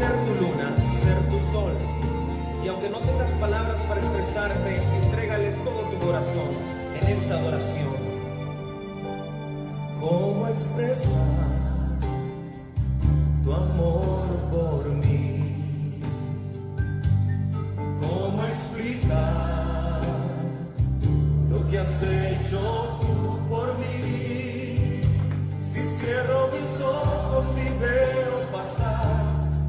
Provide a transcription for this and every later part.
ser tu luna, ser tu sol. Y aunque no tengas palabras para expresarte, entrégale todo tu corazón en esta adoración. ¿Cómo expresar tu amor por mí? ¿Cómo explicar lo que has hecho tú por mí? Si cierro mis ojos y veo pasar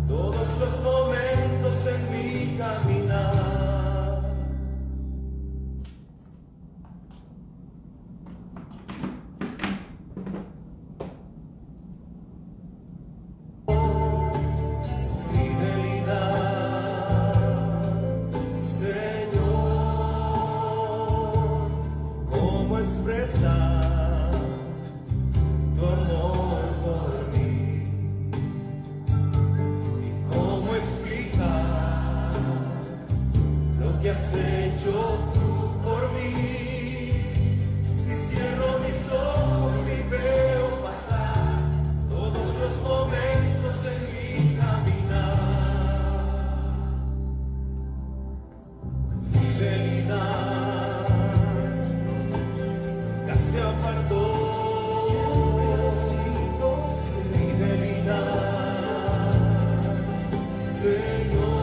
todos los momentos en mi caminar. Expresar tu amor por mí y cómo explicar lo que has hecho tú por mí. Si cierro mis ojos y veo pasar todos los momentos en mi caminar. Fidelidad se apartó, fidelidad, Señor.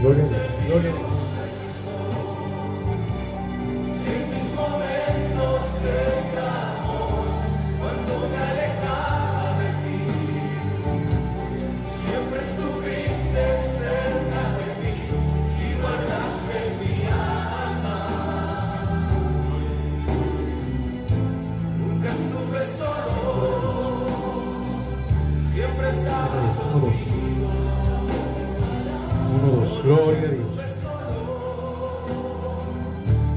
Gloria a Dios, gloria a Dios. En mis momentos de clamor, cuando me alejaba de ti, siempre estuviste cerca de mí y guardaste mi alma. Estuve solo, siempre estabas conmigo. Uno, dos, gloria a Dios.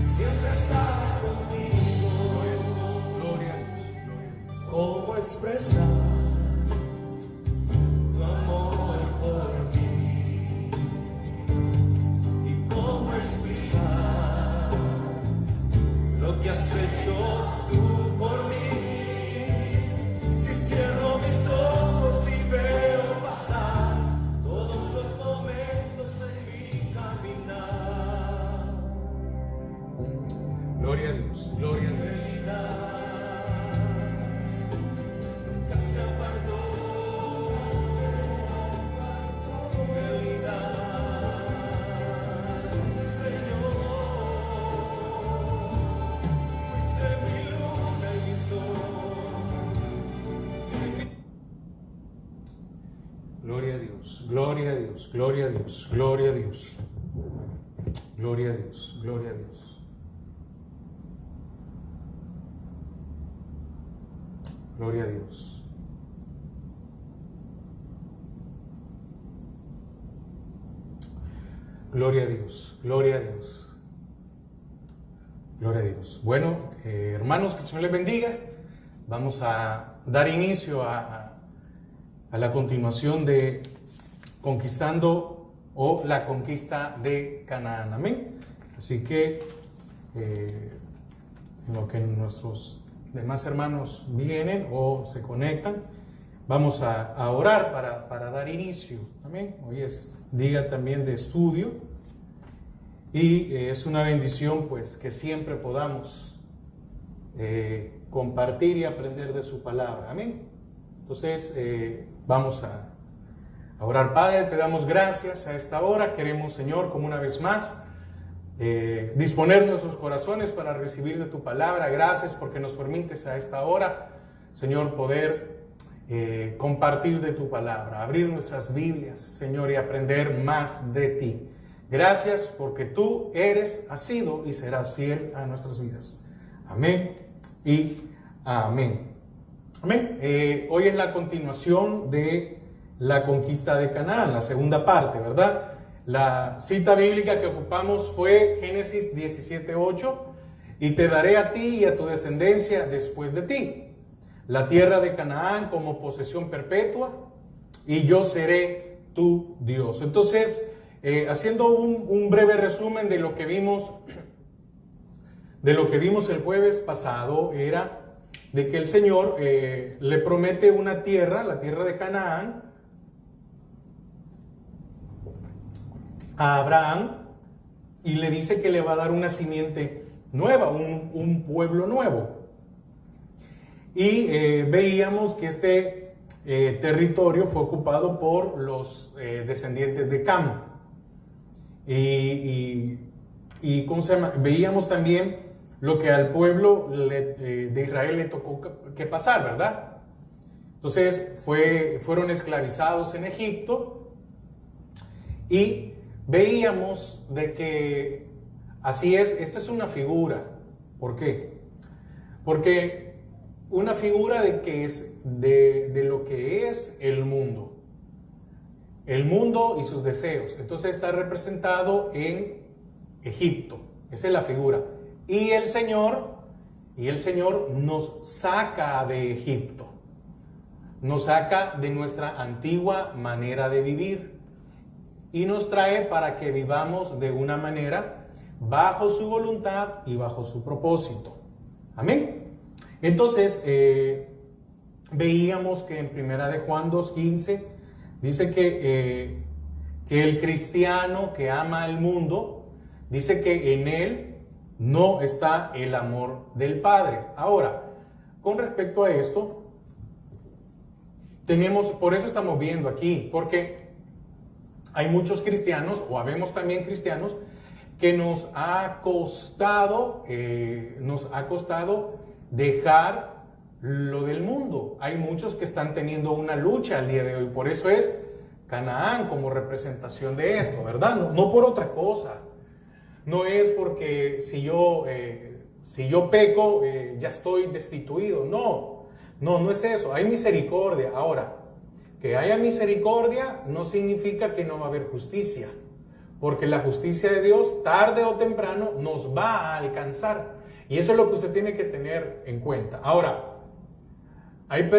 Siempre estabas conmigo. Gloria a Dios. ¿Cómo expresar tu amor por mí? ¿Y cómo explicar lo que has hecho tú por mí? Si cierro mis ojos y veo pasar todos los momentos en mi caminar. Gloria a Dios, gloria a Dios. Nunca se apartó, fidelidad, Señor. Fuiste mi luna y mi sol. Gloria a Dios, gloria a Dios, gloria a Dios, gloria a Dios. Gloria a Dios, gloria a Dios. Gloria a Dios. Gloria a Dios, gloria a Dios. Gloria a Dios. Bueno, hermanos, que el Señor les bendiga. Vamos a dar inicio a la continuación de Conquistando o la conquista de Canaán. Amén. Así que en lo que nuestros demás hermanos vienen o se conectan, vamos a orar para dar inicio. Amén. Hoy es día también de estudio y es una bendición pues que siempre podamos compartir y aprender de su palabra. Amén. Entonces vamos a orar. Padre, te damos gracias a esta hora. Queremos, Señor, como una vez más disponer nuestros corazones para recibir de tu palabra. Gracias porque nos permites a esta hora, Señor, poder compartir de tu palabra, abrir nuestras Biblias, Señor, y aprender más de ti. Gracias porque tú eres, has sido y serás fiel a nuestras vidas. Amén y amén. Amén. Hoy es la continuación de la conquista de Canaán, la segunda parte, ¿verdad? La cita bíblica que ocupamos fue Génesis 17:8, y te daré a ti y a tu descendencia después de ti la tierra de Canaán como posesión perpetua, y yo seré tu Dios. Entonces, haciendo un breve resumen de lo que vimos el jueves pasado, era de que el Señor le promete una tierra, la tierra de Canaán, a Abraham, y le dice que le va a dar una simiente nueva, un pueblo nuevo. Y veíamos que este territorio fue ocupado por los descendientes de Cam. Y ¿cómo se llama? Veíamos también lo que al pueblo de Israel le tocó que pasar, ¿verdad? Entonces fueron esclavizados en Egipto, y veíamos de que así es. Esta es una figura. ¿Por qué? Porque una figura de que es de lo que es el mundo y sus deseos. Entonces está representado en Egipto. Esa es la figura. Y el Señor nos saca de Egipto, nos saca de nuestra antigua manera de vivir y nos trae para que vivamos de una manera bajo su voluntad y bajo su propósito. Amén. Entonces veíamos que en Primera de Juan 2:15 dice que el cristiano que ama al mundo, dice que en él no está el amor del Padre. Ahora, con respecto a esto, por eso estamos viendo aquí, porque hay muchos cristianos, o habemos también cristianos, que nos ha costado dejar lo del mundo. Hay muchos que están teniendo una lucha al día de hoy, por eso es Canaán como representación de esto, ¿verdad? No por otra cosa. No es porque si yo peco ya estoy destituido. No es eso. Hay misericordia. Ahora, que haya misericordia no significa que no va a haber justicia, porque la justicia de Dios tarde o temprano nos va a alcanzar, y eso es lo que usted tiene que tener en cuenta. Ahora, hay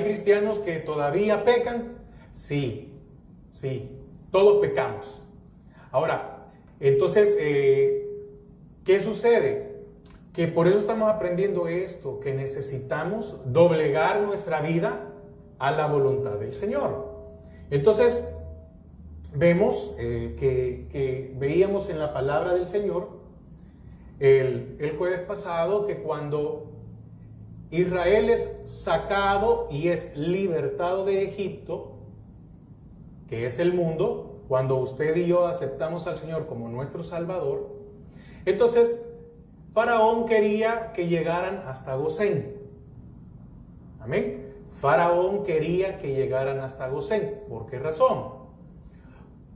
cristianos que todavía pecan. Sí, todos pecamos. Ahora, entonces, ¿qué sucede? Que por eso estamos aprendiendo esto, que necesitamos doblegar nuestra vida a la voluntad del Señor. Entonces, vemos que veíamos en la palabra del Señor el jueves pasado que cuando Israel es sacado y es libertado de Egipto, que es el mundo, cuando usted y yo aceptamos al Señor como nuestro Salvador, entonces Faraón quería que llegaran hasta Gosén. Amén. Faraón quería que llegaran hasta Gosén. ¿Por qué razón?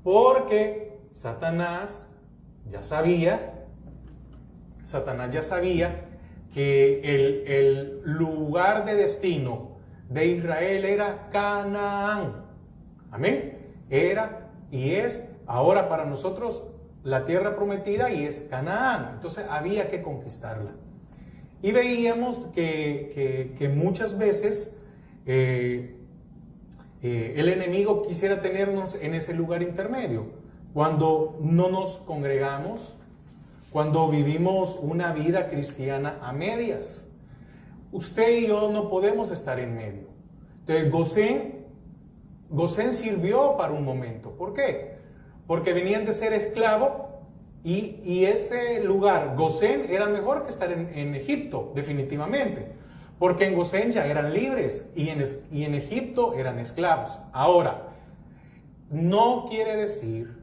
Porque Satanás ya sabía que el lugar de destino de Israel era Canaán. Amén. Era y es ahora para nosotros la tierra prometida, y es Canaán. Entonces había que conquistarla. Y veíamos que muchas veces el enemigo quisiera tenernos en ese lugar intermedio, cuando no nos congregamos, cuando vivimos una vida cristiana a medias. Usted y yo no podemos estar en medio. Entonces Gosén sirvió para un momento. ¿Por qué? Porque venían de ser esclavos, y ese lugar, Gosén, era mejor que estar en Egipto, definitivamente. Porque en Gosén ya eran libres y en Egipto eran esclavos. Ahora, no quiere decir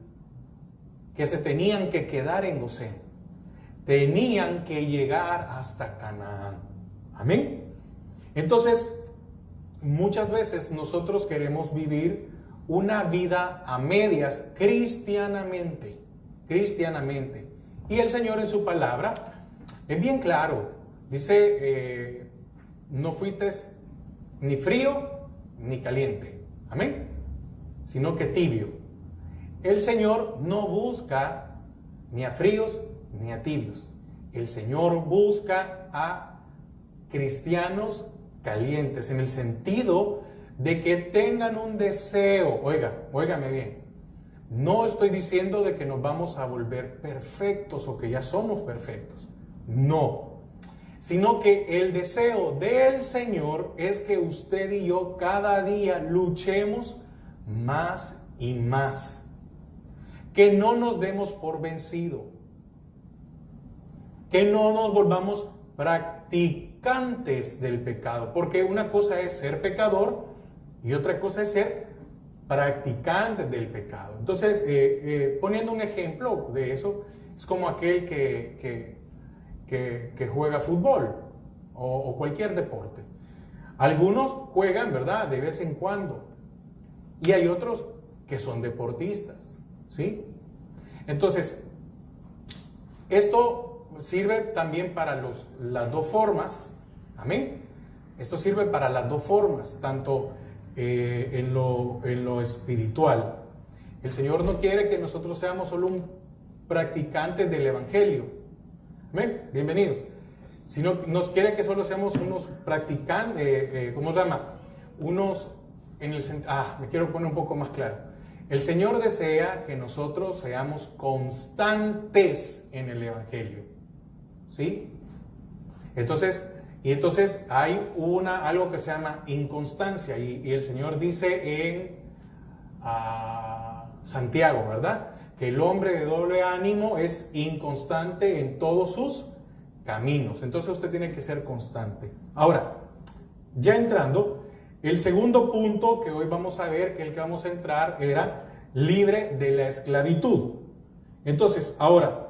que se tenían que quedar en Gosén. Tenían que llegar hasta Canaán. Amén. Entonces, muchas veces nosotros queremos vivir una vida a medias cristianamente. Y el Señor en su palabra es bien claro. Dice, no fuiste ni frío ni caliente. Amén. Sino que tibio. El Señor no busca ni a fríos ni a tibios. El Señor busca a cristianos calientes, en el sentido de que tengan un deseo. Óigame bien. No estoy diciendo de que nos vamos a volver perfectos o que ya somos perfectos. No. sino que el deseo del Señor es que usted y yo cada día luchemos más y más, que no nos demos por vencido, que no nos volvamos practicantes del pecado, porque una cosa es ser pecador y otra cosa es ser practicantes del pecado. Entonces, poniendo un ejemplo de eso, es como aquel que juega fútbol o cualquier deporte. Algunos juegan, ¿verdad?, de vez en cuando, y hay otros que son deportistas, ¿sí? Entonces, esto sirve también para las dos formas, amén. Esto sirve para las dos formas, tanto en lo espiritual. El Señor no quiere que nosotros seamos solo un practicante del Evangelio, amén, bienvenidos, sino nos quiere que solo seamos unos practicantes, ¿cómo se llama? Unos, me quiero poner un poco más claro. El Señor desea que nosotros seamos constantes en el Evangelio, ¿sí? Entonces hay algo que se llama inconstancia, y el Señor dice en Santiago, ¿verdad?, que el hombre de doble ánimo es inconstante en todos sus caminos. Entonces usted tiene que ser constante. Ahora, ya entrando, el segundo punto que hoy vamos a ver, que el que vamos a entrar, era libre de la esclavitud. Entonces, ahora,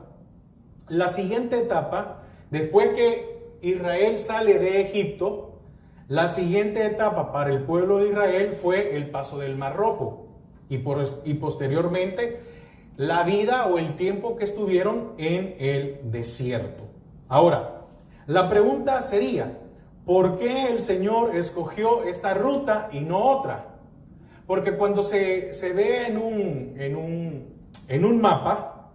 la siguiente etapa, después que Israel sale de Egipto, la siguiente etapa para el pueblo de Israel fue el paso del Mar Rojo y posteriormente la vida o el tiempo que estuvieron en el desierto. Ahora, la pregunta sería, ¿por qué el Señor escogió esta ruta y no otra? Porque cuando se ve en un mapa,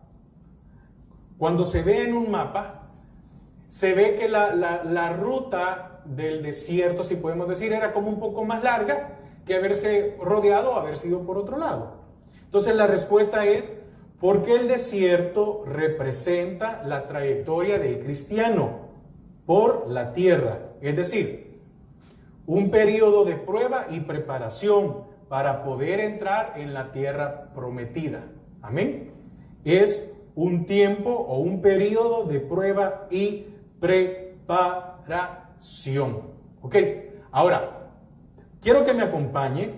se ve que la ruta del desierto, si podemos decir, era como un poco más larga que haberse rodeado o haber sido por otro lado. Entonces la respuesta es, porque el desierto representa la trayectoria del cristiano por la tierra, es decir, un periodo de prueba y preparación para poder entrar en la tierra prometida. Amén. Es un tiempo o un periodo de prueba y preparación. Ok, ahora, quiero que me acompañe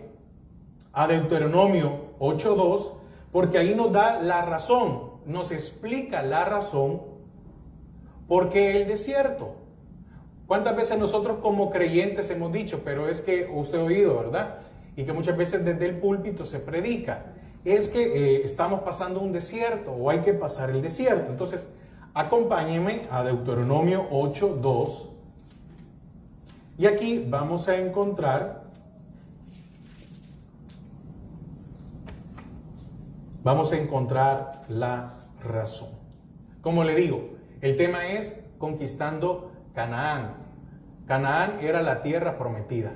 a Deuteronomio 8:2, porque ahí nos da la razón, nos explica la razón por qué el desierto. ¿Cuántas veces nosotros como creyentes hemos dicho, pero es que usted ha oído, ¿verdad? Y que muchas veces desde el púlpito se predica, es que estamos pasando un desierto o hay que pasar el desierto. Entonces, acompáñenme a Deuteronomio 8:2 y aquí vamos a encontrar la razón. Como le digo, el tema es conquistando Canaán. Canaán era la tierra prometida,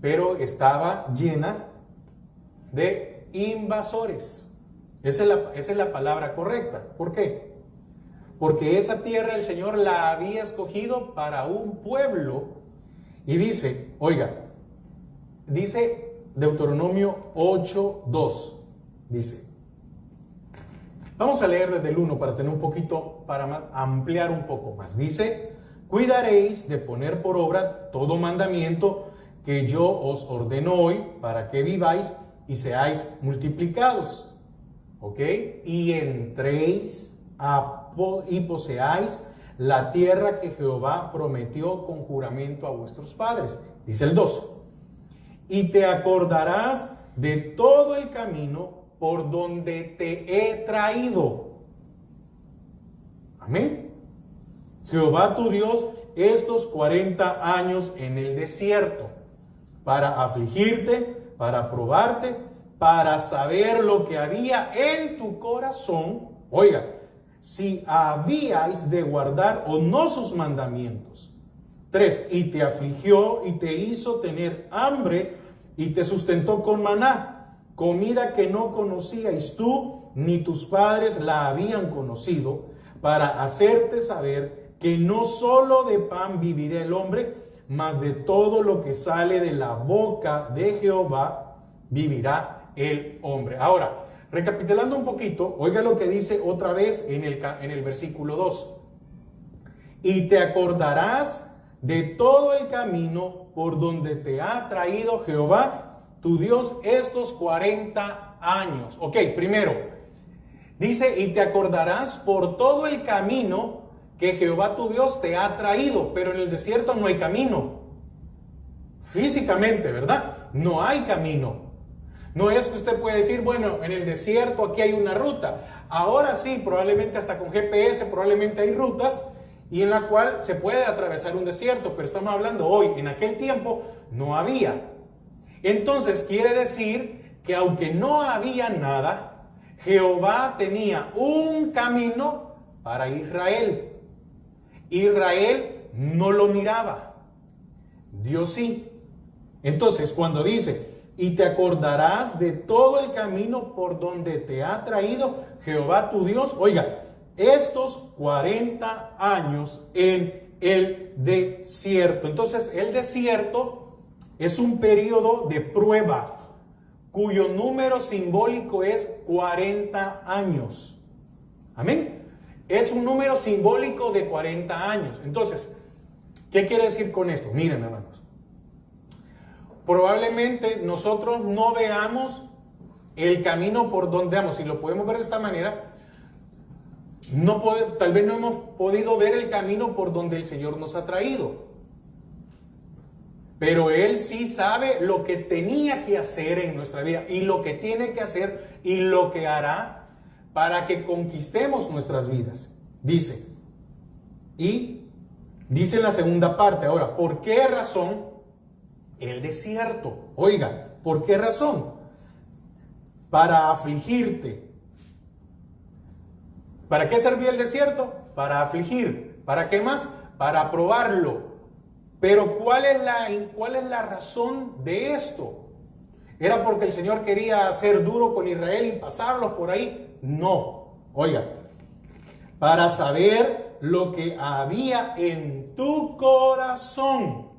pero estaba llena de invasores. Esa es la palabra correcta. ¿Por qué? Porque esa tierra el Señor la había escogido para un pueblo. Y dice, oiga, dice Deuteronomio 8:2, dice, vamos a leer desde el 1 para tener un poquito, para ampliar un poco más. Dice, cuidaréis de poner por obra todo mandamiento que yo os ordeno hoy para que viváis y seáis multiplicados. ¿Ok? Y entréis y poseáis la tierra que Jehová prometió con juramento a vuestros padres. Dice el 2. Y te acordarás de todo el camino por donde te he traído. Amén. Jehová tu Dios estos 40 años en el desierto, para afligirte, para probarte, para saber lo que había en tu corazón. Oiga, si habíais de guardar o no sus mandamientos. 3. Y te afligió y te hizo tener hambre y te sustentó con maná, comida que no conocíais tú ni tus padres la habían conocido, para hacerte saber que no solo de pan vivirá el hombre, mas de todo lo que sale de la boca de Jehová vivirá el hombre. Ahora, recapitulando un poquito, oiga lo que dice otra vez en el versículo 2. Y te acordarás de todo el camino por donde te ha traído Jehová, tu Dios, estos 40 años. Ok, primero, dice, y te acordarás por todo el camino que Jehová tu Dios te ha traído, pero en el desierto no hay camino. Físicamente, ¿verdad? No hay camino. No es que usted puede decir, bueno, en el desierto aquí hay una ruta. Ahora sí, probablemente hasta con GPS, probablemente hay rutas y en la cual se puede atravesar un desierto, pero estamos hablando hoy, en aquel tiempo no había. Entonces quiere decir que aunque no había nada, Jehová tenía un camino para Israel. Israel no lo miraba, Dios sí. Entonces cuando dice, y te acordarás de todo el camino por donde te ha traído Jehová tu Dios, oiga, estos 40 años en el desierto. Entonces el desierto es un periodo de prueba cuyo número simbólico es 40 años. Amén. Es un número simbólico de 40 años. Entonces, ¿qué quiere decir con esto? Miren, hermanos. Probablemente nosotros no veamos el camino por donde vamos. Si lo podemos ver de esta manera, tal vez no hemos podido ver el camino por donde el Señor nos ha traído. Pero Él sí sabe lo que tenía que hacer en nuestra vida y lo que tiene que hacer y lo que hará para que conquistemos nuestras vidas. Dice en la segunda parte, ahora, ¿por qué razón el desierto? Oiga, ¿por qué razón? Para afligirte. ¿Para qué servía el desierto? Para afligir. ¿Para qué más? Para probarlo. Pero ¿cuál es la razón de esto? ¿Era porque el Señor quería ser duro con Israel y pasarlos por ahí? No. Oiga, para saber lo que había en tu corazón.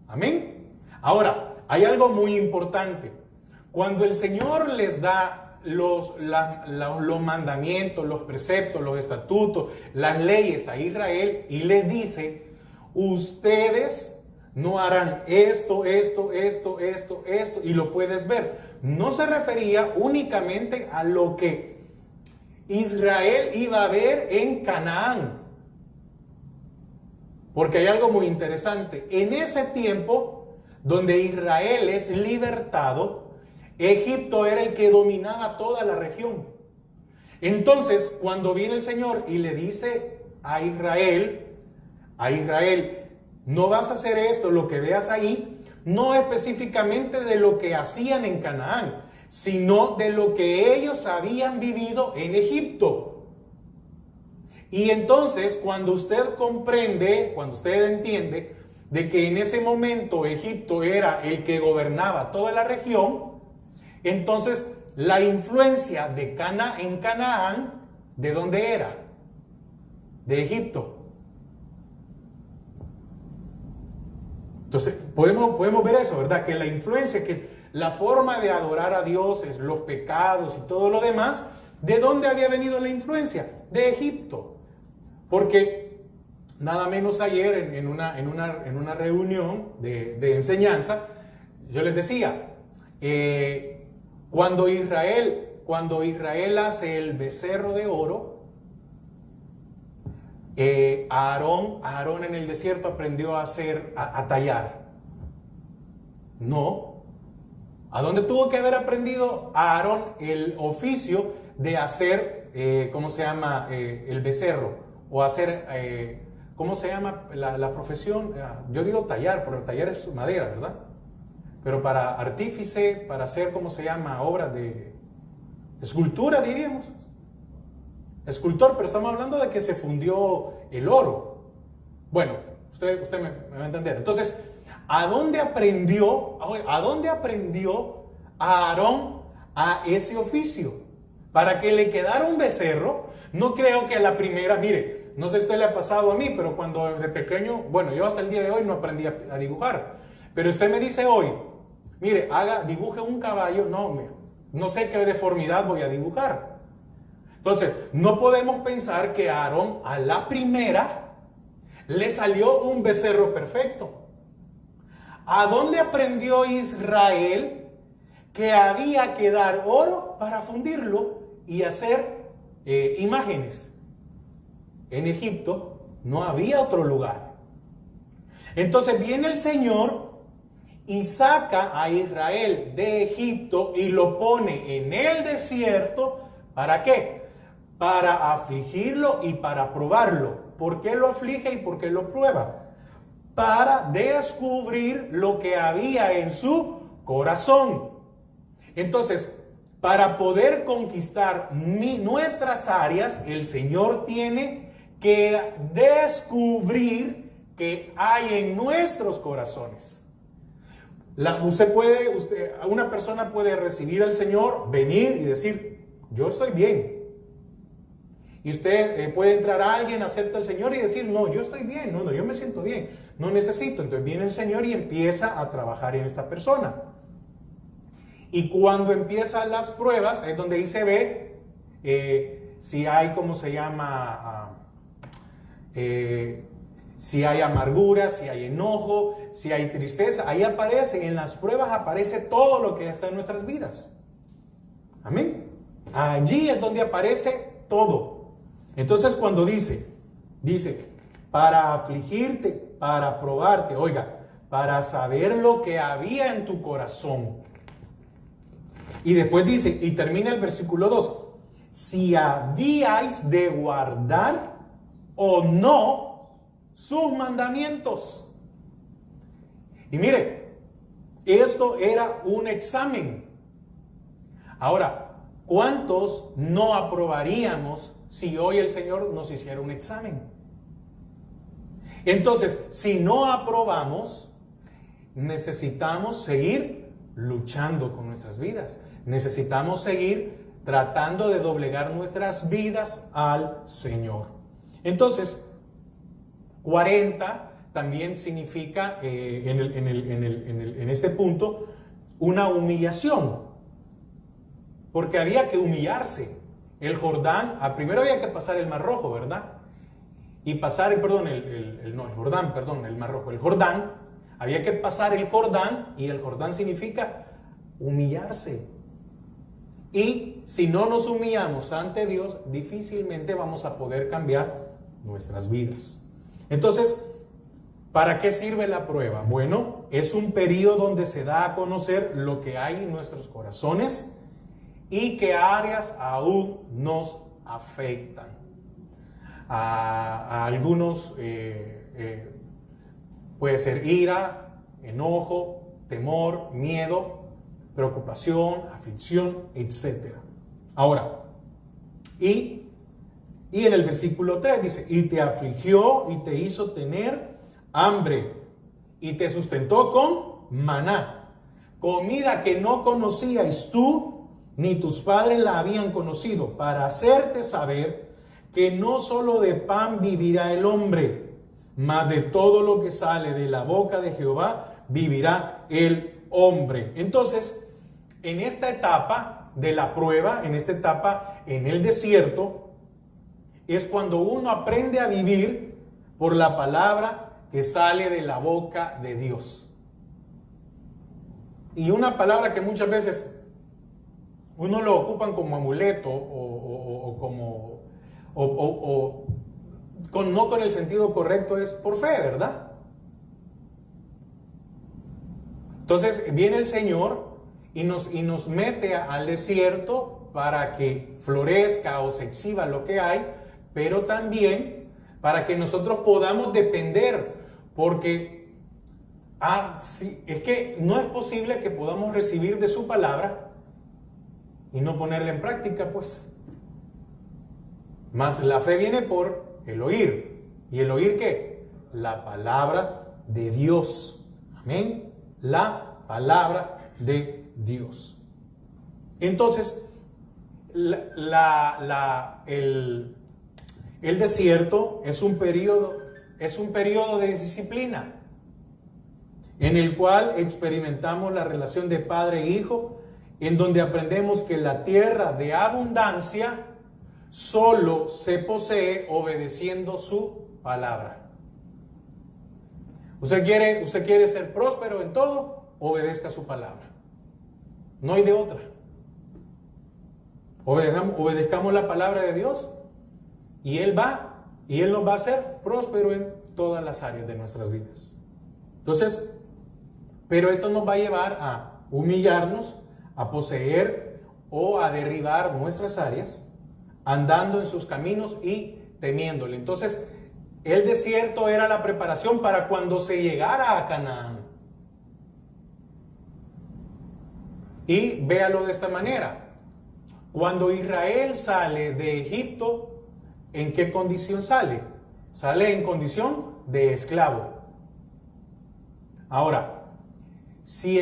Amén. Ahora, hay algo muy importante. Cuando el Señor les da los mandamientos, los preceptos, los estatutos, las leyes a Israel y les dice, ustedes no harán esto, y lo puedes ver. No se refería únicamente a lo que Israel iba a ver en Canaán. Porque hay algo muy interesante. En ese tiempo, donde Israel es libertado, Egipto era el que dominaba toda la región. Entonces, cuando viene el Señor y le dice a Israel, no vas a hacer esto, lo que veas ahí, no específicamente de lo que hacían en Canaán, sino de lo que ellos habían vivido en Egipto. Y entonces, cuando usted comprende, cuando usted entiende de que en ese momento Egipto era el que gobernaba toda la región, entonces la influencia de en Canaán, ¿de dónde era? De Egipto. Entonces, podemos ver eso, ¿verdad? Que la influencia, que la forma de adorar a Dios, los pecados y todo lo demás, ¿de dónde había venido la influencia? De Egipto. Porque nada menos ayer en una reunión de enseñanza, yo les decía, cuando Israel hace el becerro de oro, Aarón en el desierto aprendió a tallar. No. ¿A dónde tuvo que haber aprendido Aarón el oficio de hacer, ¿cómo se llama? El becerro. O hacer, ¿cómo se llama la profesión? Yo digo tallar, porque tallar es madera, ¿verdad? Pero para artífice, para hacer, ¿cómo se llama? Obras de escultura, diríamos. Escultor, pero estamos hablando de que se fundió el oro. Bueno, usted me va a entender. Entonces, ¿a dónde aprendió Aarón a ese oficio? Para que le quedara un becerro, no creo que a la primera, mire, no sé si a usted le ha pasado a mí, pero cuando de pequeño, bueno, yo hasta el día de hoy no aprendí a dibujar. Pero usted me dice hoy, mire, dibuje un caballo, no sé qué deformidad voy a dibujar. Entonces, no podemos pensar que a Aarón a la primera le salió un becerro perfecto. ¿A dónde aprendió Israel que había que dar oro para fundirlo y hacer imágenes? En Egipto no había otro lugar. Entonces viene el Señor y saca a Israel de Egipto y lo pone en el desierto. ¿Para qué? Para afligirlo y para probarlo. ¿Por qué lo aflige y por qué lo prueba? Para descubrir lo que había en su corazón. Entonces, para poder conquistar nuestras áreas, el Señor tiene que descubrir qué hay en nuestros corazones. Una persona puede recibir al Señor, venir y decir, yo estoy bien. Y usted puede entrar a alguien, acepta al Señor y decir, no, yo estoy bien, no, yo me siento bien, no necesito. Entonces viene el Señor y empieza a trabajar en esta persona. Y cuando empiezan las pruebas, es donde ahí se ve si hay, ¿cómo se llama? Si hay amargura, si hay enojo, si hay tristeza. Ahí aparece, en las pruebas aparece todo lo que está en nuestras vidas. Amén. Allí es donde aparece todo. Entonces cuando dice, para afligirte, para probarte, oiga, para saber lo que había en tu corazón. Y después dice, y termina el versículo 2, si habíais de guardar o no sus mandamientos. Y mire, esto era un examen. Ahora, ¿cuántos no aprobaríamos si hoy el Señor nos hiciera un examen? Entonces, si no aprobamos, necesitamos seguir luchando con nuestras vidas. Necesitamos seguir tratando de doblegar nuestras vidas al Señor. Entonces, 40 también significa, en este punto, una humillación. Porque había que humillarse. El Jordán, primero había que pasar el Mar Rojo, ¿verdad? Y pasar, el Mar Rojo. El Jordán, había que pasar el Jordán, y el Jordán significa humillarse. Y si no nos humillamos ante Dios, difícilmente vamos a poder cambiar nuestras vidas. Entonces, ¿para qué sirve la prueba? Bueno, es un periodo donde se da a conocer lo que hay en nuestros corazones y qué áreas aún nos afectan. A algunos puede ser ira, enojo, temor, miedo, preocupación, aflicción, etc. Ahora, y en el versículo 3 dice, y te afligió y te hizo tener hambre y te sustentó con maná, comida que no conocíais tú ni tus padres la habían conocido, para hacerte saber que no solo de pan vivirá el hombre, mas de todo lo que sale de la boca de Jehová vivirá el hombre. Entonces, en esta etapa de la prueba, en esta etapa en el desierto, es cuando uno aprende a vivir por la palabra que sale de la boca de Dios. Y una palabra que muchas veces uno lo ocupan como amuleto no con el sentido correcto, es por fe, ¿verdad? Entonces viene el Señor y nos mete al desierto para que florezca o se exhiba lo que hay, pero también para que nosotros podamos depender, porque es que no es posible que podamos recibir de su palabra y no ponerla en práctica, pues. Mas la fe viene por el oír. ¿Y el oír qué? La palabra de Dios. Amén. La palabra de Dios. Entonces, El desierto es un periodo de disciplina en el cual experimentamos la relación de padre e hijo, en donde aprendemos que la tierra de abundancia solo se posee obedeciendo su palabra. ¿Usted quiere ser próspero en todo? Obedezca su palabra. No hay de otra. Obedezcamos la palabra de Dios y Él nos va a hacer próspero en todas las áreas de nuestras vidas. Entonces, pero esto nos va a llevar a humillarnos, a poseer o a derribar nuestras áreas, andando en sus caminos y temiéndole. Entonces, el desierto era la preparación para cuando se llegara a Canaán. Y véalo de esta manera. Cuando Israel sale de Egipto, ¿en qué condición sale? Sale en condición de esclavo. Ahora, si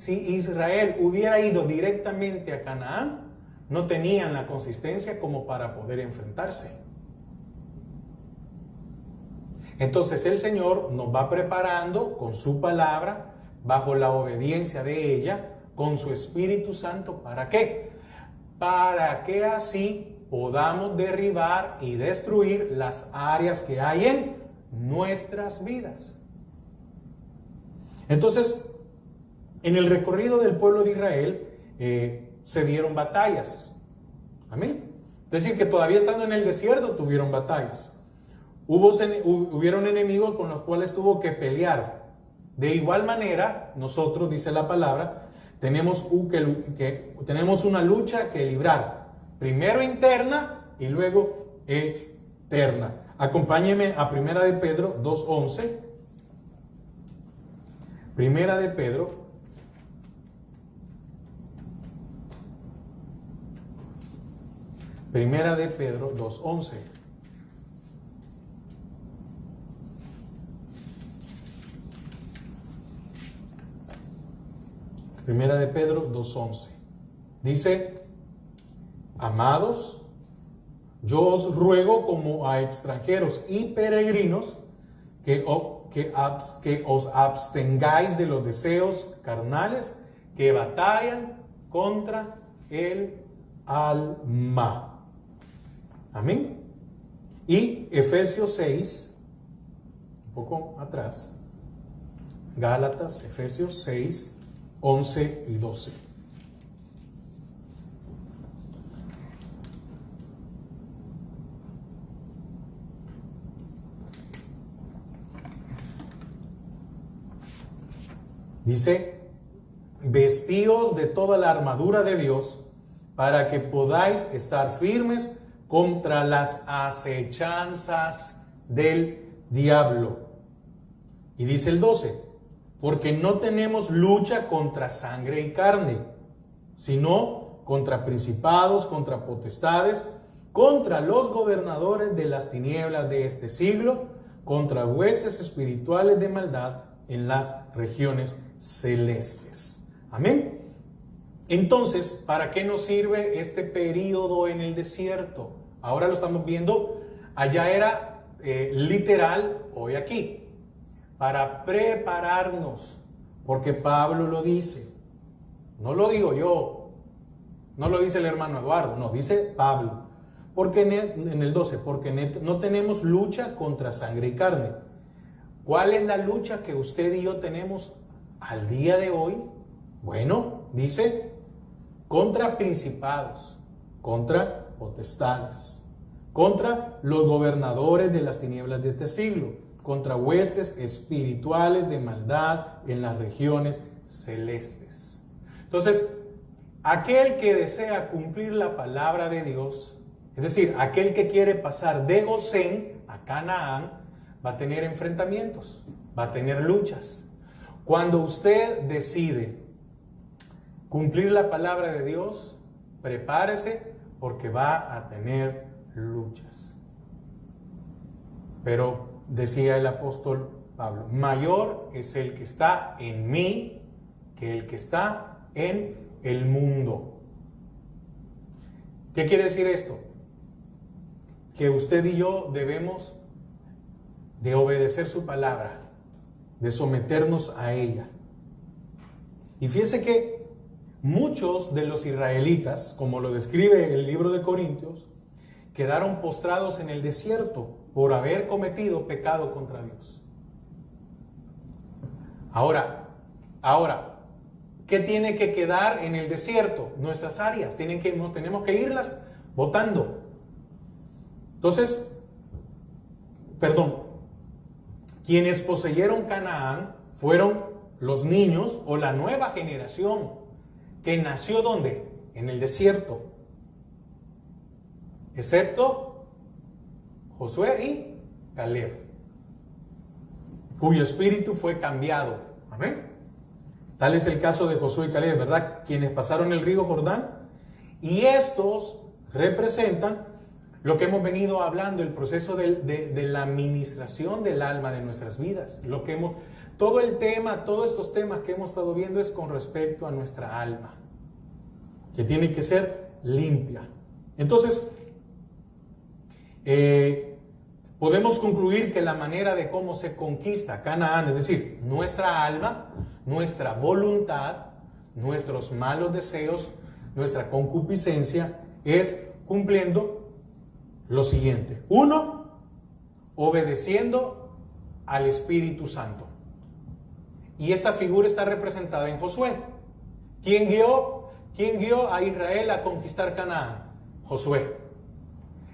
Israel hubiera ido directamente a Canaán, no tenían la consistencia como para poder enfrentarse. Entonces el Señor nos va preparando con su palabra, bajo la obediencia de ella, con su Espíritu Santo. ¿Para qué? Para que así podamos derribar y destruir las áreas que hay en nuestras vidas. Entonces, en el recorrido del pueblo de Israel se dieron batallas. Amén. Es decir, que todavía estando en el desierto tuvieron batallas. Hubieron enemigos con los cuales tuvo que pelear. De igual manera, nosotros, dice la palabra, tenemos una lucha que librar. Primero interna y luego externa. Acompáñeme a Primera de Pedro 2:11. Primera de Pedro 2:11. Primera de Pedro 2:11. Dice: amados, yo os ruego como a extranjeros y peregrinos que os abstengáis de los deseos carnales que batallan contra el alma. Amén. Y Efesios 6, un poco atrás, Gálatas, Efesios 6, 11 y 12. Dice: vestíos de toda la armadura de Dios para que podáis estar firmes contra las acechanzas del diablo. Y dice el 12: porque no tenemos lucha contra sangre y carne, sino contra principados, contra potestades, contra los gobernadores de las tinieblas de este siglo, contra huestes espirituales de maldad en las regiones celestes. Amén. Entonces, ¿para qué nos sirve este periodo en el desierto? Ahora lo estamos viendo, allá era literal, hoy aquí. Para prepararnos, porque Pablo lo dice, no lo digo yo, no lo dice el hermano Eduardo, no, dice Pablo, porque en el 12, porque no tenemos lucha contra sangre y carne. ¿Cuál es la lucha que usted y yo tenemos al día de hoy? Bueno, dice, contra principados, contra potestades, contra los gobernadores de las tinieblas de este siglo, contra huestes espirituales de maldad en las regiones celestes. Entonces, aquel que desea cumplir la palabra de Dios, es decir, aquel que quiere pasar de Gosén a Canaán, va a tener enfrentamientos, va a tener luchas. Cuando usted decide cumplir la palabra de Dios, prepárese porque va a tener luchas. Pero decía el apóstol Pablo, mayor es el que está en mí que el que está en el mundo. ¿Qué quiere decir esto? que usted y yo debemos de obedecer su palabra, de someternos a ella. Y fíjese que muchos de los israelitas, como lo describe el libro de Corintios, quedaron postrados en el desierto por haber cometido pecado contra Dios. Ahora, ¿qué tiene que quedar en el desierto? Nuestras áreas, tenemos que irlas botando. Entonces, quienes poseyeron Canaán fueron los niños o la nueva generación que nació ¿dónde? En el desierto. Excepto Josué y Caleb, cuyo espíritu fue cambiado. Amén. Tal es el caso de Josué y Caleb, ¿verdad? Quienes pasaron el río Jordán. Y estos representan lo que hemos venido hablando, el proceso de la administración del alma de nuestras vidas. Todos estos temas que hemos estado viendo es con respecto a nuestra alma, que tiene que ser limpia. Entonces, podemos concluir que la manera de cómo se conquista Canaán, es decir, nuestra alma, nuestra voluntad, nuestros malos deseos, nuestra concupiscencia, es cumpliendo lo siguiente. 1, obedeciendo al Espíritu Santo. Y esta figura está representada en Josué. ¿Quién guió a Israel a conquistar Canaán? Josué.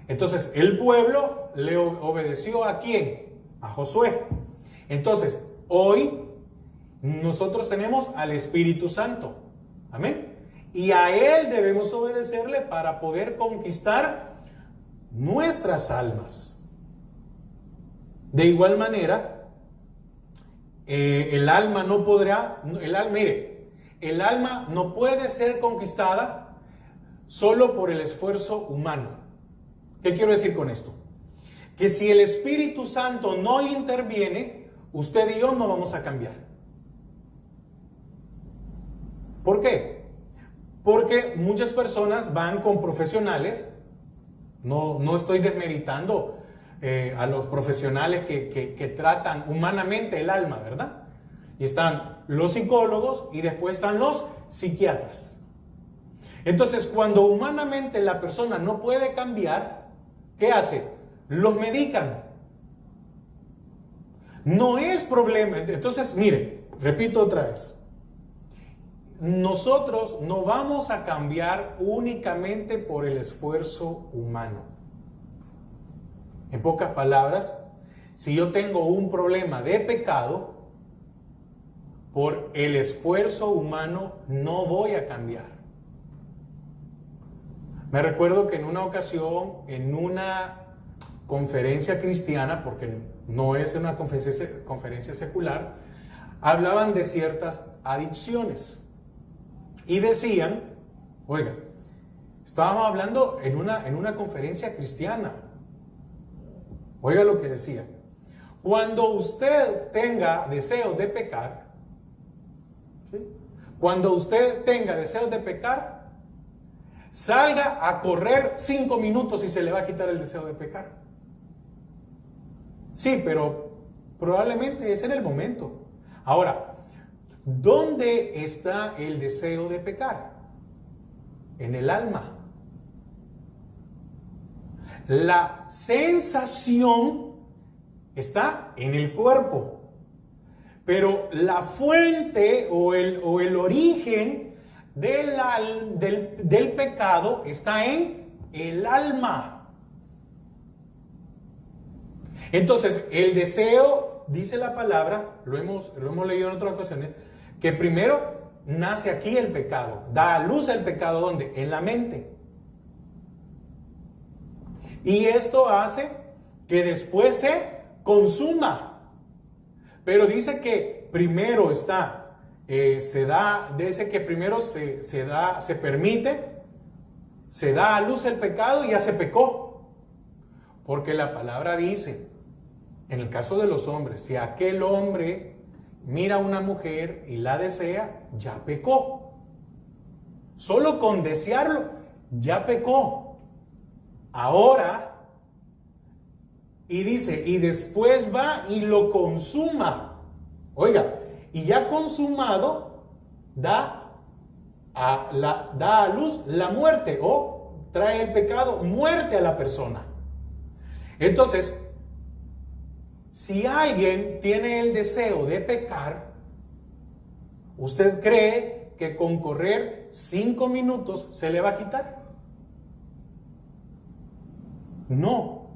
Entonces, el pueblo le obedeció ¿a quién? A Josué. Entonces, hoy nosotros tenemos al Espíritu Santo. Amén. Y a Él debemos obedecerle para poder conquistar nuestras almas. De igual manera, el alma no puede ser conquistada solo por el esfuerzo humano. ¿Qué quiero decir con esto? Que si el Espíritu Santo no interviene, usted y yo no vamos a cambiar. ¿Por qué? Porque muchas personas van con profesionales. No estoy desmeritando a los profesionales que tratan humanamente el alma, ¿verdad? Y están los psicólogos y después están los psiquiatras. Entonces, cuando humanamente la persona no puede cambiar, ¿qué hace? Los medican. No es problema. Entonces, mire, repito otra vez. Nosotros no vamos a cambiar únicamente por el esfuerzo humano. En pocas palabras, si yo tengo un problema de pecado, por el esfuerzo humano no voy a cambiar. Me recuerdo que en una ocasión, en una conferencia cristiana, porque no es una conferencia secular, hablaban de ciertas adicciones. Y decían, oiga, estábamos hablando en una conferencia cristiana. Oiga lo que decía. Cuando usted tenga deseos de pecar, ¿sí? Cuando usted tenga deseos de pecar, salga a correr 5 minutos y se le va a quitar el deseo de pecar. Sí, pero probablemente ese era el momento. Ahora, ¿dónde está el deseo de pecar? En el alma. La sensación está en el cuerpo. Pero la fuente o el origen del pecado está en el alma. Entonces, el deseo, dice la palabra, lo hemos leído en otras ocasiones, que primero nace aquí el pecado, da a luz el pecado, ¿dónde? En la mente. Y esto hace que después se consuma. Pero dice que primero dice que primero se permite, se da a luz el pecado y ya se pecó. Porque la palabra dice, en el caso de los hombres, si aquel hombre mira a una mujer y la desea, ya pecó. Solo con desearlo, ya pecó. Ahora Y dice, y después va y lo consuma. Oiga, y ya consumado, da a luz la muerte, o trae el pecado, muerte a la persona. Entonces, si alguien tiene el deseo de pecar, ¿usted cree que con correr 5 minutos se le va a quitar? No.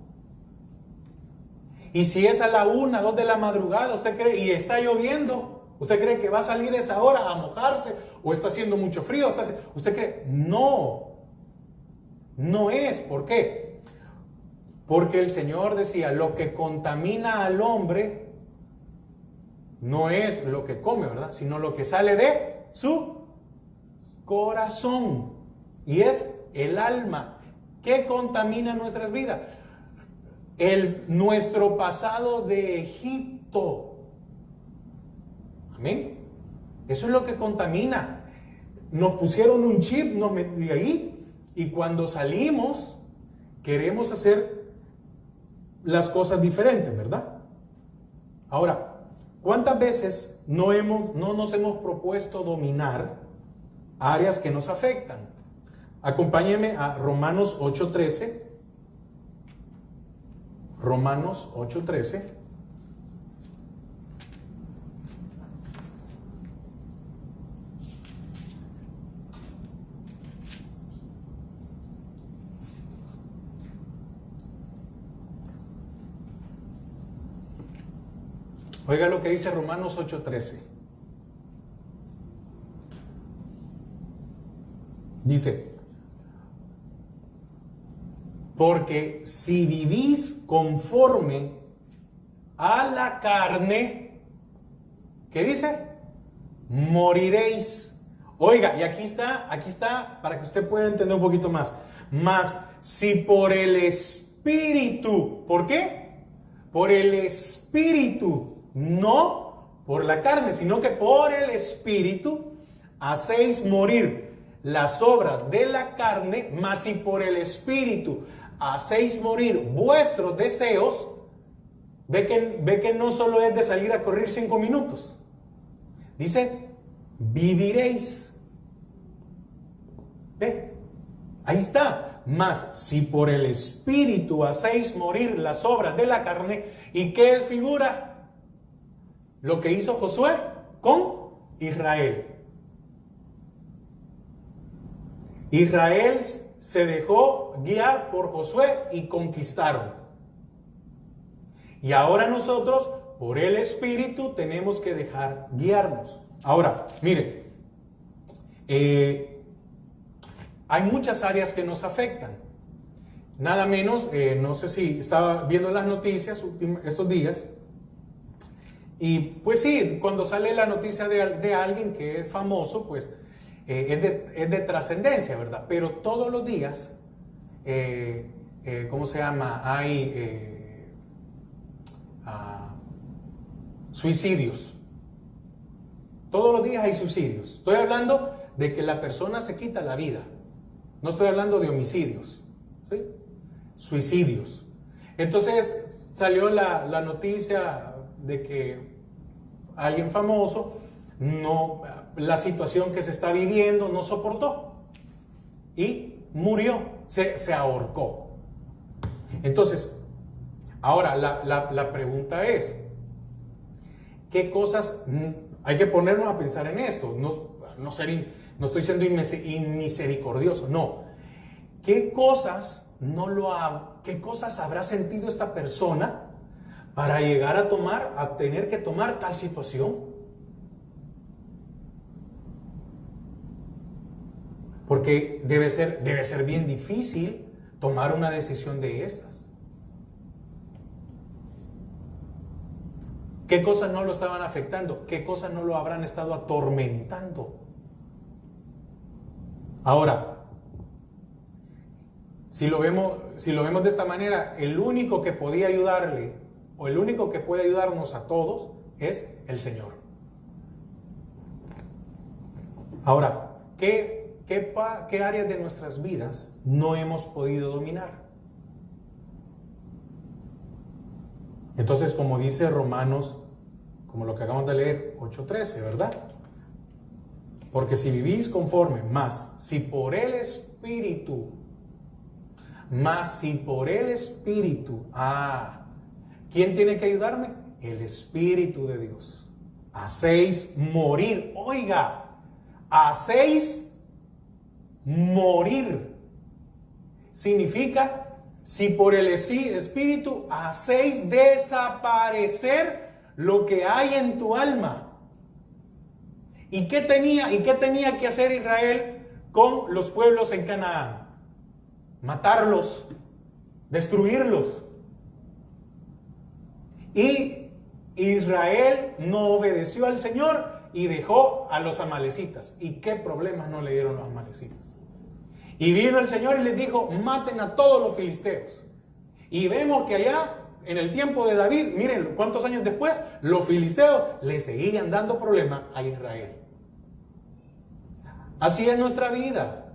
Y si es a la 1, 2 de la madrugada, usted cree, y está lloviendo, ¿usted cree que va a salir a esa hora a mojarse? ¿O está haciendo mucho frío? ¿Usted cree? No. No es. ¿Por qué? Porque el Señor decía, lo que contamina al hombre no es lo que come, ¿verdad? Sino lo que sale de su corazón. Y es el alma. ¿Qué contamina nuestras vidas? Nuestro pasado de Egipto. Amén. Eso es lo que contamina. Nos pusieron un chip, nos metí ahí, y cuando salimos queremos hacer las cosas diferentes, ¿verdad? Ahora, ¿cuántas veces no nos hemos propuesto dominar áreas que nos afectan? Acompáñenme a Romanos 8:13. Romanos 8:13. Oiga lo que dice Romanos 8:13. Dice, porque si vivís conforme a la carne, ¿qué dice? Moriréis. Oiga, y aquí está, para que usted pueda entender un poquito más. Mas si por el Espíritu, ¿por qué? Por el Espíritu, no por la carne, sino que por el Espíritu hacéis morir las obras de la carne, mas si por el Espíritu hacéis morir vuestros deseos, ve que no solo es de salir a correr 5 minutos. Dice, viviréis. ¿Ve? Ahí está. Mas si por el Espíritu hacéis morir las obras de la carne, ¿y qué figura? Lo que hizo Josué con Israel. Israel se dejó guiar por Josué y conquistaron. Y ahora nosotros, por el Espíritu, tenemos que dejar guiarnos. Ahora, mire, hay muchas áreas que nos afectan. Nada menos, no sé si estaba viendo las noticias estos días. Y pues sí, cuando sale la noticia de alguien que es famoso, pues es de trascendencia, ¿verdad? Pero todos los días, ¿cómo se llama? Hay suicidios. Todos los días hay suicidios. Estoy hablando de que la persona se quita la vida. No estoy hablando de homicidios, ¿sí? Suicidios. Entonces salió la noticia de que alguien famoso, la situación que se está viviendo, no soportó y murió, se ahorcó. Entonces, ahora la pregunta es, ¿qué cosas hay que ponernos a pensar en esto? No estoy siendo inmisericordioso, no. ¿Qué cosas habrá sentido esta persona para llegar a tener que tomar tal situación? Porque debe ser bien difícil tomar una decisión de estas. ¿Qué cosas no lo estaban afectando? ¿Qué cosas no lo habrán estado atormentando? Ahora, si lo vemos de esta manera, el único que podía ayudarle, o el único que puede ayudarnos a todos, es el Señor. Ahora, ¿qué áreas de nuestras vidas no hemos podido dominar? Entonces, como dice Romanos, como lo que acabamos de leer, 8:13, ¿verdad? Porque si vivís conforme, si por el Espíritu, ¿quién tiene que ayudarme? El Espíritu de Dios. Hacéis morir, hacéis morir. Significa, si por el Espíritu hacéis desaparecer lo que hay en tu alma. ¿Y qué tenía que hacer Israel con los pueblos en Canaán? Matarlos, destruirlos. Y Israel no obedeció al Señor y dejó a los amalecitas. ¿Y qué problemas no le dieron los amalecitas? Y vino el Señor y les dijo, maten a todos los filisteos. Y vemos que allá, en el tiempo de David, miren cuántos años después, los filisteos le seguían dando problemas a Israel. Así es nuestra vida.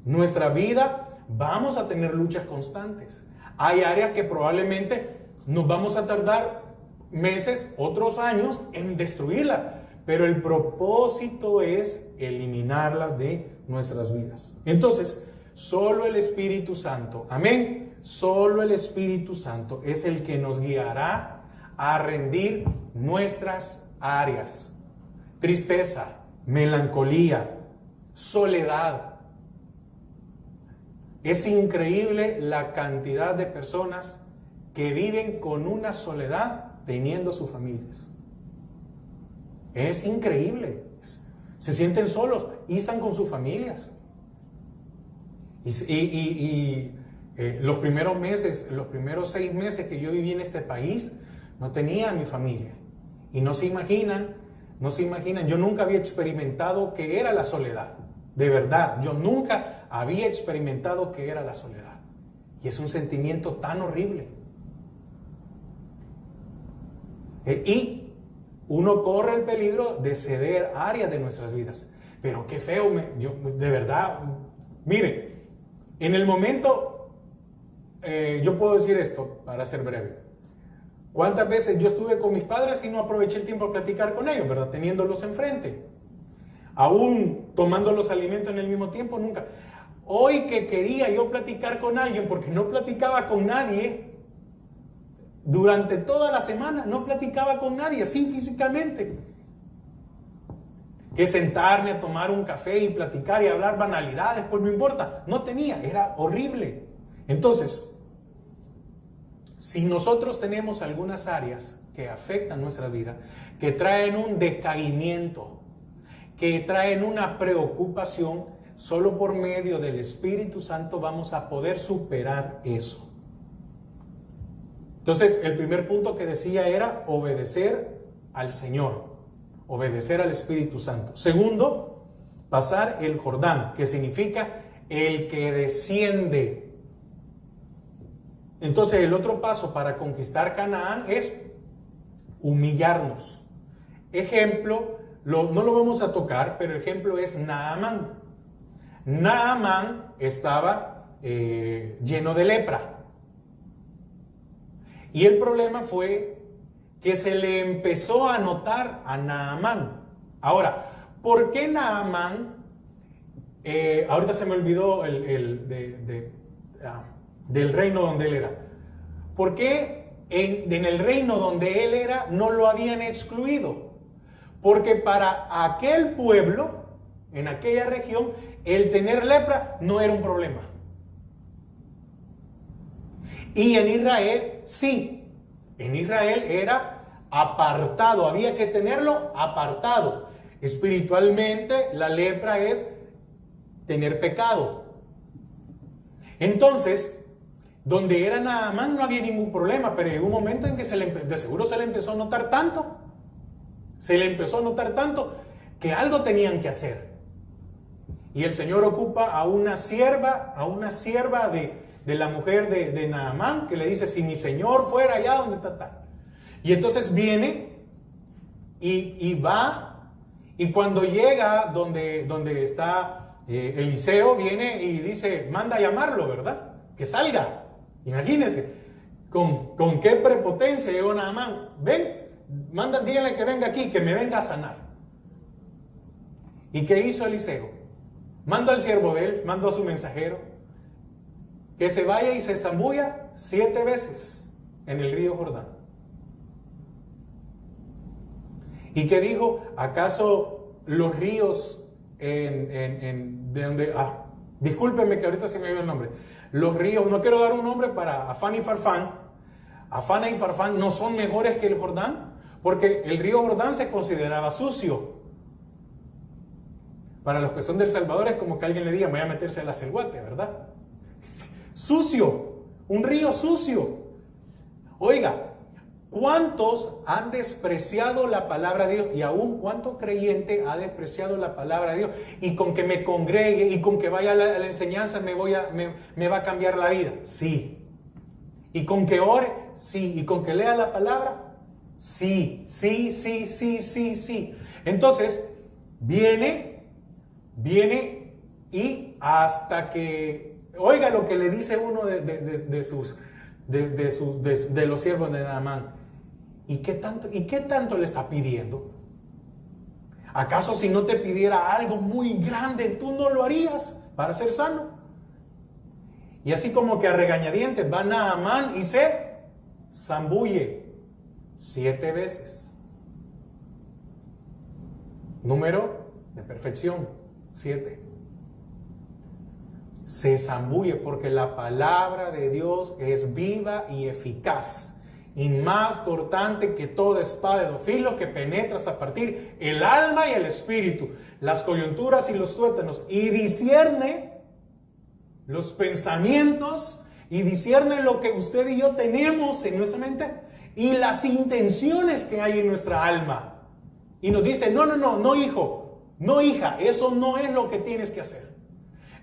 Nuestra vida vamos a tener luchas constantes. Hay áreas que probablemente nos vamos a tardar meses, otros años en destruirlas. Pero el propósito es eliminarlas de nuestras vidas. Entonces, solo el Espíritu Santo, amén, solo el Espíritu Santo es el que nos guiará a rendir nuestras áreas. Tristeza, melancolía, soledad. Es increíble la cantidad de personas que viven con una soledad teniendo sus familias. Es increíble. Se sienten solos y están con sus familias. Los primeros meses, los primeros 6 meses que yo viví en este país, no tenía a mi familia. Y no se imaginan, yo nunca había experimentado qué era la soledad. De verdad, yo nunca había experimentado qué era la soledad. Y es un sentimiento tan horrible. Y uno corre el peligro de ceder áreas de nuestras vidas. Pero qué feo, de verdad, mire, en el momento, yo puedo decir esto para ser breve. ¿Cuántas veces yo estuve con mis padres y no aproveché el tiempo a platicar con ellos, verdad? Teniéndolos enfrente. Aún tomando los alimentos en el mismo tiempo, nunca. Hoy que quería yo platicar con alguien, porque no platicaba con nadie, durante toda la semana no platicaba con nadie, así físicamente. Que sentarme a tomar un café y platicar y hablar banalidades, pues no importa, no tenía, era horrible. Entonces, si nosotros tenemos algunas áreas que afectan nuestra vida, que traen un decaimiento, que traen una preocupación, solo por medio del Espíritu Santo vamos a poder superar eso. Entonces, el primer punto que decía era obedecer al Señor, obedecer al Espíritu Santo. Segundo, pasar el Jordán, que significa el que desciende. Entonces, el otro paso para conquistar Canaán es humillarnos. Ejemplo, no lo vamos a tocar, pero el ejemplo es Naamán. Naamán estaba lleno de lepra. Y el problema fue que se le empezó a notar a Naamán. Ahora, ¿por qué Naamán? Ahorita se me olvidó del reino donde él era. ¿Por qué en el reino donde él era no lo habían excluido? Porque para aquel pueblo, en aquella región, el tener lepra no era un problema. Y en Israel, sí. En Israel era apartado, había que tenerlo apartado. Espiritualmente, la lepra es tener pecado. Entonces, donde era Naamán no había ningún problema, pero en un momento en que de seguro se le empezó a notar tanto, que algo tenían que hacer. Y el Señor ocupa a una sierva de la mujer de Naamán, que le dice, si mi Señor fuera allá donde está. Y entonces viene y va, y cuando llega donde está Eliseo, viene y dice, manda a llamarlo, ¿verdad? Que salga. Imagínense, con qué prepotencia llegó Naamán. Ven, díganle que venga aquí, que me venga a sanar. ¿Y qué hizo Eliseo? Mandó al siervo de él, mandó a su mensajero, que se vaya y se zambulla 7 veces en el río Jordán. ¿Y qué dijo? ¿Acaso los ríos de donde... discúlpenme que ahorita se me dio el nombre. Los ríos, no quiero dar un nombre para Afán y Farfán. Afán y Farfán no son mejores que el Jordán, porque el río Jordán se consideraba sucio. Para los que son del Salvador es como que alguien le diga, voy a meterse a la Celguate, ¿verdad? Sucio, un río sucio. Oiga, ¿cuántos han despreciado la palabra de Dios? Y aún, ¿cuánto creyente ha despreciado la palabra de Dios? Y con que me congregue y con que vaya a la enseñanza me va a cambiar la vida. Sí. Y con que ore, sí. Y con que lea la palabra, sí. Entonces, viene y hasta que oiga lo que le dice uno de los siervos de Naamán. ¿Y qué tanto le está pidiendo? ¿Acaso si no te pidiera algo muy grande, tú no lo harías para ser sano? Y así como que a regañadientes va Naamán y se zambulle 7 veces. Número de perfección, 7. Se zambulle porque la palabra de Dios es viva y eficaz y más cortante que toda espada de dos filos, que penetra hasta partir el alma y el espíritu, las coyunturas y los tuétanos, y discierne los pensamientos y discierne lo que usted y yo tenemos en nuestra mente y las intenciones que hay en nuestra alma. Y nos dice, no hijo, no hija, eso no es lo que tienes que hacer.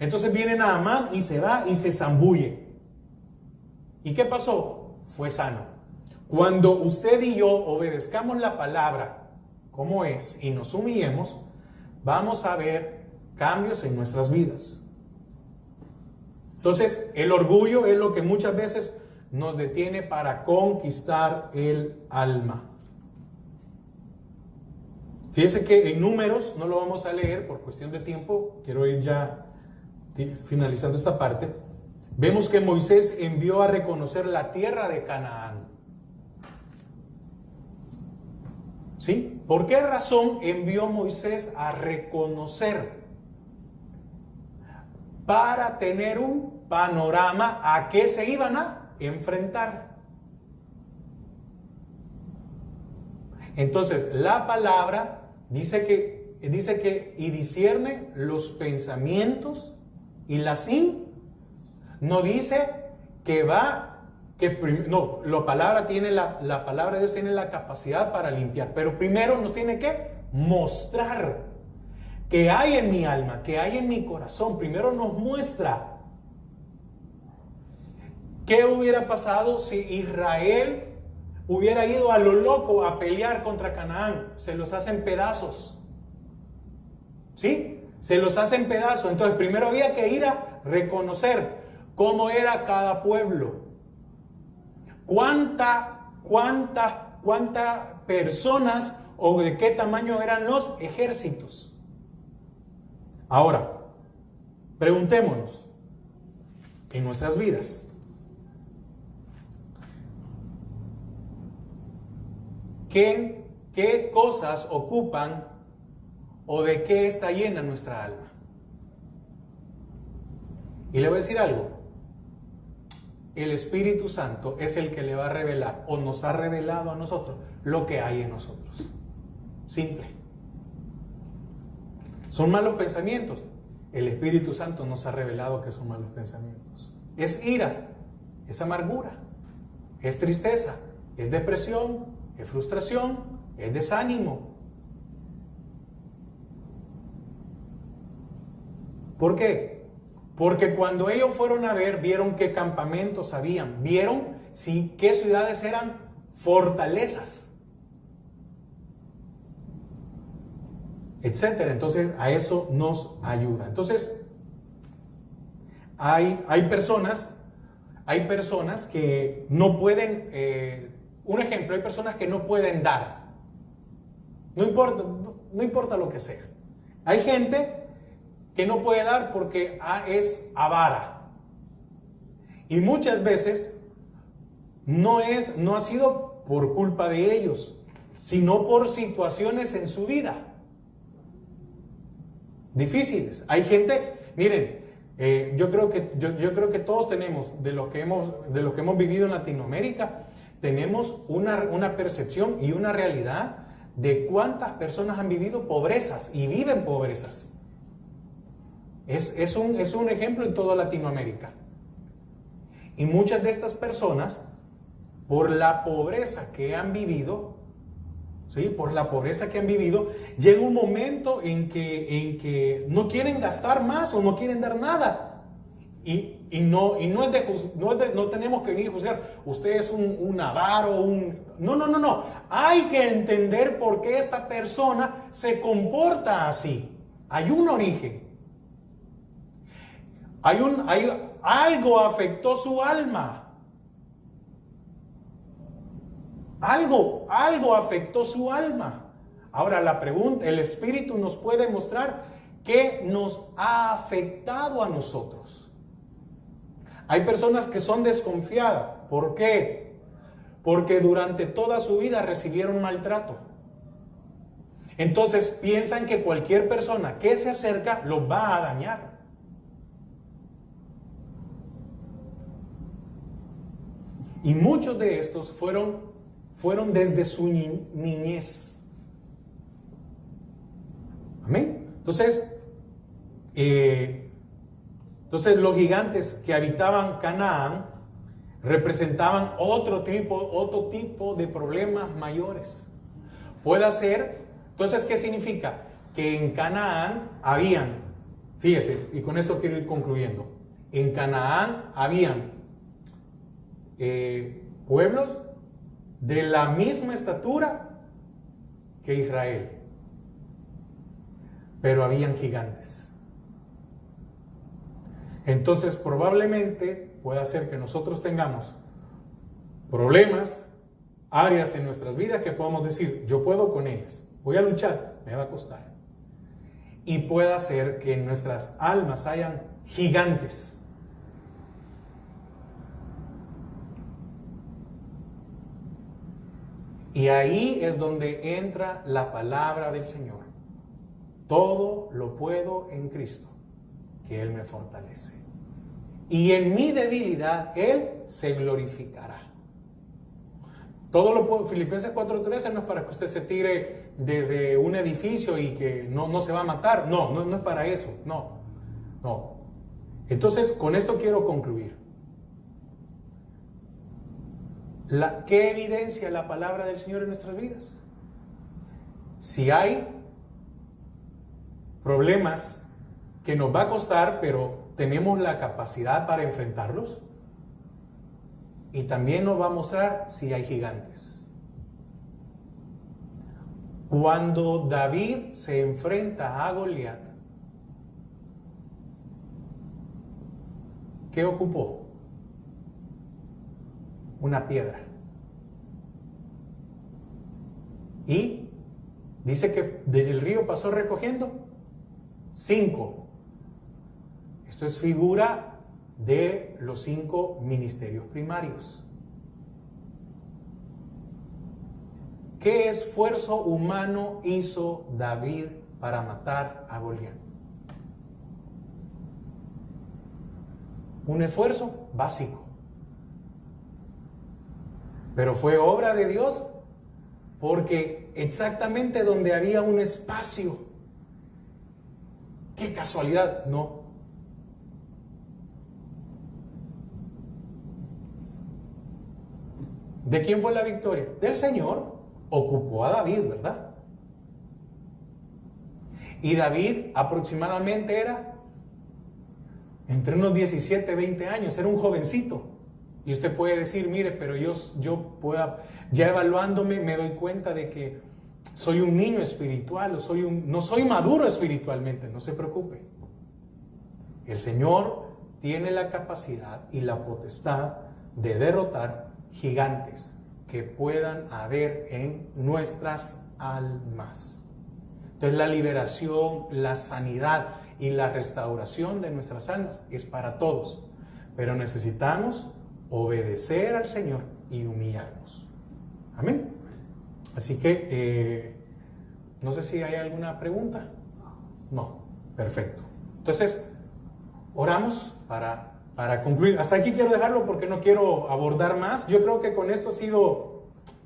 Entonces viene Naamán y se va y se zambulle. ¿Y qué pasó? Fue sano. Cuando usted y yo obedezcamos la palabra como es y nos humillemos, vamos a ver cambios en nuestras vidas. Entonces, el orgullo es lo que muchas veces nos detiene para conquistar el alma. Fíjense que en Números, no lo vamos a leer por cuestión de tiempo, quiero ir ya finalizando esta parte. Vemos que Moisés envió a reconocer la tierra de Canaán. ¿Sí? ¿Por qué razón envió Moisés a reconocer? Para tener un panorama a qué se iban a enfrentar. Entonces, la palabra dice que y discierne los pensamientos y las no dice que la palabra de Dios tiene la capacidad para limpiar, pero primero nos tiene que mostrar que hay en mi alma, que hay en mi corazón. Primero nos muestra qué hubiera pasado si Israel hubiera ido a lo loco a pelear contra Canaán. Se los hacen pedazos. ¿Sí? Se los hacen pedazos. Entonces primero había que ir a reconocer cómo era cada pueblo. ¿Cuántas personas o de qué tamaño eran los ejércitos? Ahora, preguntémonos en nuestras vidas, ¿qué cosas ocupan o de qué está llena nuestra alma? Y le voy a decir algo. El Espíritu Santo es el que le va a revelar o nos ha revelado a nosotros lo que hay en nosotros. Simple. ¿Son malos pensamientos? El Espíritu Santo nos ha revelado que son malos pensamientos. Es ira, es amargura, es tristeza, es depresión, es frustración, es desánimo. ¿Por qué? Porque cuando ellos fueron a ver, vieron qué campamentos habían, vieron qué ciudades eran fortalezas, etcétera. Entonces a eso nos ayuda. Entonces hay personas, hay personas que no pueden, un ejemplo, hay personas que no pueden dar. No importa lo que sea. Hay gente que no puede dar porque es avara. Y muchas veces no ha sido por culpa de ellos, sino por situaciones en su vida difíciles. Hay gente, miren, yo creo que todos tenemos, de los que hemos vivido en Latinoamérica, tenemos una percepción y una realidad de cuántas personas han vivido pobrezas y viven pobrezas. Es un ejemplo en toda Latinoamérica. Y muchas de estas personas, por la pobreza que han vivido, ¿sí? Llega un momento en que no quieren gastar más o no quieren dar nada. No tenemos que venir a juzgar, usted es un avaro, No. Hay que entender por qué esta persona se comporta así. Hay un origen. Algo afectó su alma. Algo afectó su alma. Ahora la pregunta, el Espíritu nos puede mostrar qué nos ha afectado a nosotros. Hay personas que son desconfiadas. ¿Por qué? Porque durante toda su vida recibieron maltrato. Entonces piensan que cualquier persona que se acerca los va a dañar. Y muchos de estos fueron desde su niñez. Amén. Entonces los gigantes que habitaban Canaán representaban otro tipo de problemas mayores. Puede ser, entonces, ¿qué significa? Que en Canaán fíjese, y con esto quiero ir concluyendo, en Canaán habían pueblos de la misma estatura que Israel, pero habían gigantes. Entonces probablemente pueda ser que nosotros tengamos problemas, áreas en nuestras vidas que podamos decir, yo puedo con ellas, voy a luchar, me va a costar. Y pueda ser que en nuestras almas hayan gigantes. Y ahí es donde entra la palabra del Señor. Todo lo puedo en Cristo, que Él me fortalece. Y en mi debilidad Él se glorificará. Todo lo puedo. Filipenses 4:13 no es para que usted se tire desde un edificio y que no se va a matar. No es para eso. No. Entonces, con esto quiero concluir. ¿Qué evidencia la palabra del Señor en nuestras vidas? Si hay problemas que nos va a costar, pero tenemos la capacidad para enfrentarlos. Y también nos va a mostrar si hay gigantes. Cuando David se enfrenta a Goliat, ¿qué ocupó? Una piedra. Y dice que del río pasó recogiendo 5. Esto es figura de los 5 ministerios primarios. ¿Qué esfuerzo humano hizo David para matar a Goliat? Un esfuerzo básico. Pero fue obra de Dios, porque exactamente donde había un espacio, qué casualidad, no. ¿De quién fue la victoria? Del Señor. Ocupó a David, ¿verdad? Y David aproximadamente era entre unos 17, 20 años, era un jovencito. Y usted puede decir, mire, pero yo ya evaluándome me doy cuenta de que soy un niño espiritual, no soy maduro espiritualmente. No se preocupe. El Señor tiene la capacidad y la potestad de derrotar gigantes que puedan haber en nuestras almas. Entonces la liberación, la sanidad y la restauración de nuestras almas es para todos, pero necesitamos obedecer al Señor y humillarnos. Amén. Así que no sé si hay alguna pregunta. No, perfecto. Entonces oramos para concluir. Hasta aquí quiero dejarlo porque no quiero abordar más. Yo creo que con esto ha sido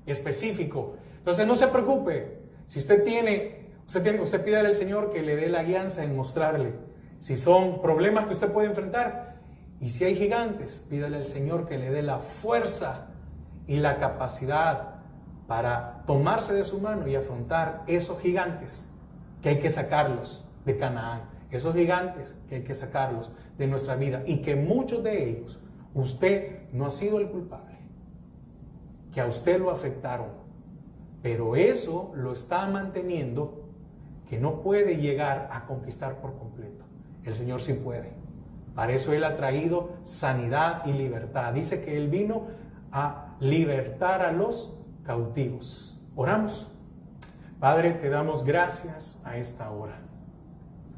específico. Entonces no se preocupe. Si usted pídale al Señor que le dé la guianza en mostrarle si son problemas que usted puede enfrentar. Y si hay gigantes, pídale al Señor que le dé la fuerza y la capacidad para tomarse de su mano y afrontar esos gigantes que hay que sacarlos de Canaán. Esos gigantes que hay que sacarlos de nuestra vida y que muchos de ellos usted no ha sido el culpable, que a usted lo afectaron, pero eso lo está manteniendo que no puede llegar a conquistar por completo. El Señor sí puede. Para eso Él ha traído sanidad y libertad. Dice que Él vino a libertar a los cautivos. Oramos. Padre, te damos gracias a esta hora.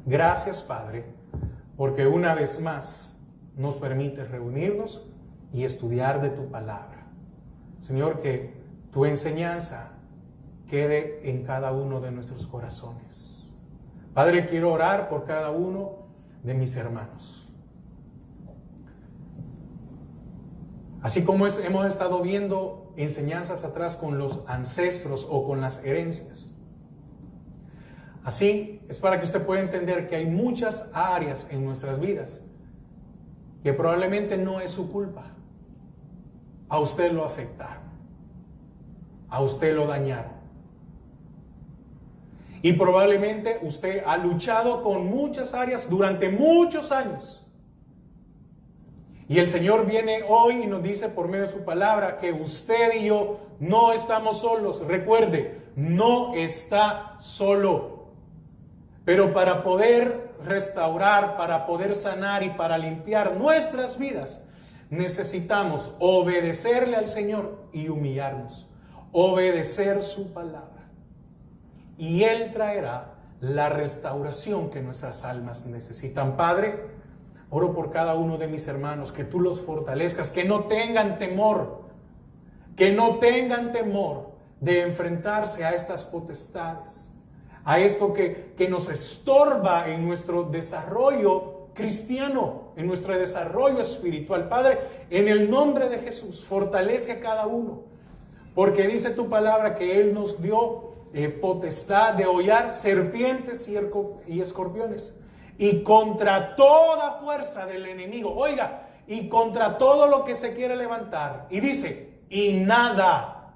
Gracias, Padre, porque una vez más nos permites reunirnos y estudiar de tu palabra. Señor, que tu enseñanza quede en cada uno de nuestros corazones. Padre, quiero orar por cada uno de mis hermanos. Así como hemos estado viendo enseñanzas atrás con los ancestros o con las herencias. Así es para que usted pueda entender que hay muchas áreas en nuestras vidas que probablemente no es su culpa. A usted lo afectaron. A usted lo dañaron. Y probablemente usted ha luchado con muchas áreas durante muchos años. Y el Señor viene hoy y nos dice por medio de su palabra que usted y yo no estamos solos. Recuerde, no está solo. Pero para poder restaurar, para poder sanar y para limpiar nuestras vidas, necesitamos obedecerle al Señor y humillarnos. Obedecer su palabra. Y Él traerá la restauración que nuestras almas necesitan. Padre, oro por cada uno de mis hermanos, que tú los fortalezcas, que no tengan temor de enfrentarse a estas potestades, a esto que nos estorba en nuestro desarrollo cristiano, en nuestro desarrollo espiritual. Padre, en el nombre de Jesús, fortalece a cada uno, porque dice tu palabra que Él nos dio potestad de hollar serpientes y escorpiones. Y contra toda fuerza del enemigo, oiga, y contra todo lo que se quiere levantar. Y dice, y nada,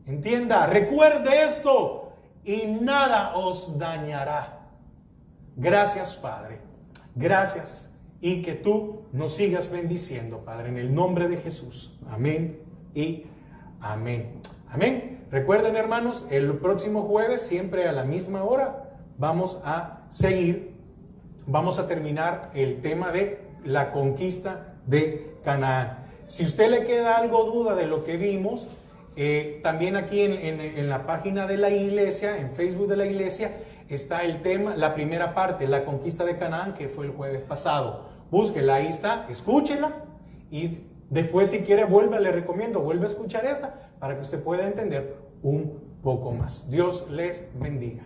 entienda, recuerde esto, y nada os dañará. Gracias, Padre, gracias, y que tú nos sigas bendiciendo, Padre, en el nombre de Jesús. Amén y amén. Amén. Recuerden, hermanos, el próximo jueves, siempre a la misma hora, vamos a terminar el tema de la conquista de Canaán. Si usted le queda algo duda de lo que vimos, también aquí en la página de la iglesia, en Facebook de la iglesia, está el tema, la primera parte, la conquista de Canaán, que fue el jueves pasado. Búsquela, ahí está, escúchela y después, si quiere, le recomiendo, vuelve a escuchar esta para que usted pueda entender un poco más. Dios les bendiga.